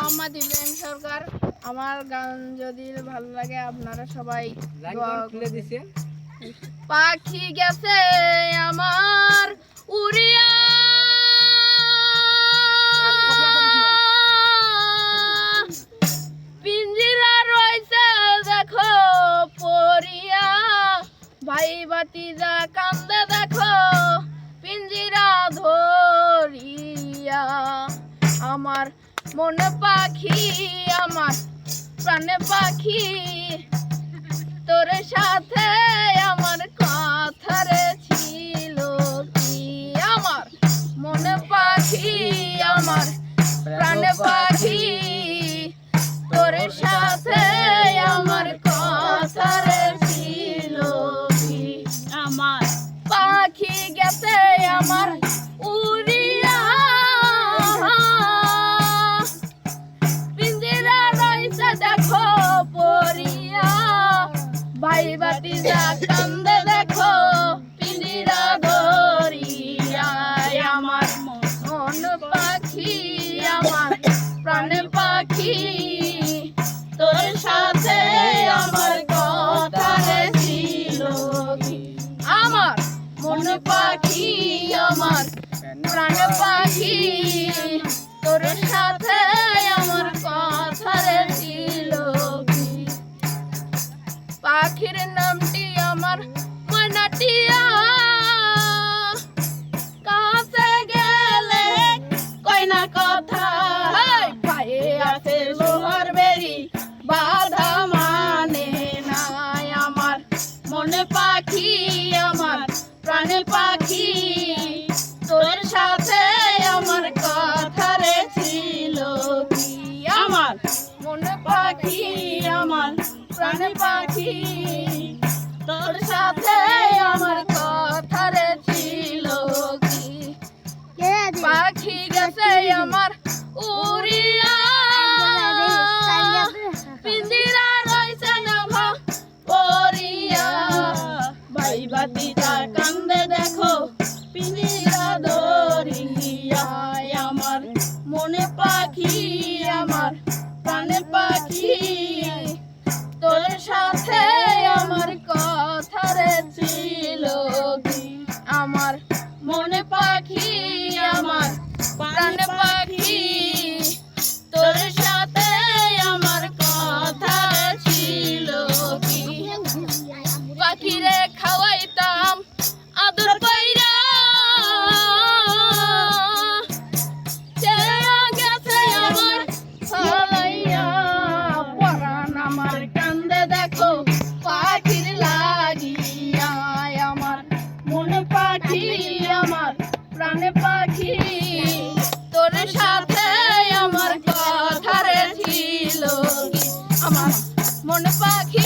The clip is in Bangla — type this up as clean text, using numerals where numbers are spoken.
মোহাম্মদ ইব্রাহিম সরকার। আমার গান যদি ভালো লাগে আপনারা সবাই খুলে দিছেন। পাখি গেছে আমার উড়িয়া, পিঞ্জিরা রয়েছে দেখো পরিয়া, ভাই ভাতিজা কান্দে দেখো পিঞ্জিরা ধরিয়া। আমার মনে পাখি আমার প্রাণে পাখি, তোর সাথে আমার কথা রে ছিল কি। আমার মনে পাখি আমার প্রাণে পাখি, তোর সাথে আমার কথা রে ছিল কি। আমার পাখি গেছে আমার উড়িয়া, পিঞ্জিরা রয়েছে দেখো পরিয়া, ভাই ভাতিজা কান্দে দেখো পিঞ্জিরা ধরিয়া। আমার মন পাখি আমার প্রাণে পাখি, তোর সাথে আমার কথা রে ছিল কি। আমার মন পাখি আমার প্রাণে পাখি, তোর সাথে আমার কথা রে ছিল কি। পাখির নামটি আমার ময়নাটিয়া, কাছে গেলে কয় না কথা, পায়ে আছে লোহার বেরি বাধা মানে নাই। আমার মনে পাখি আমার প্রাণে পাখি, তোর সাথে আমার কথা রে ছিল কি। আমার মনে পাখি আমার প্রাণে পাখি, তোর সাথে আমার কথা রে ছিল কি। পাখি গেছে আমার উড়িয়া, পিঞ্জিরা রয়েছে দেখো পরিয়া, ভাই ভাতিজা কান্দে দেখো পিঞ্জিরা ধরিয়া। আমার মনে পাখি আমার প্রাণে পাখি, তোর সাথে আমার কথা রে ছিল কি। আমার মনে পাখি আমার প্রাণে পাখি, তোর সাথে আমার কথা ছিল কি। পাখিরে খাওয়াইতাম আদর কইরা, গেছে আমার ফালাইয়া, পরাণ আমার কান্দে দেখো পাখির লাগিয়া। আমার মনে পাখি আমার প্রাণে পাখি, তোর সাথে আমার কথা রে ছিল কি। আমার মনে পাখি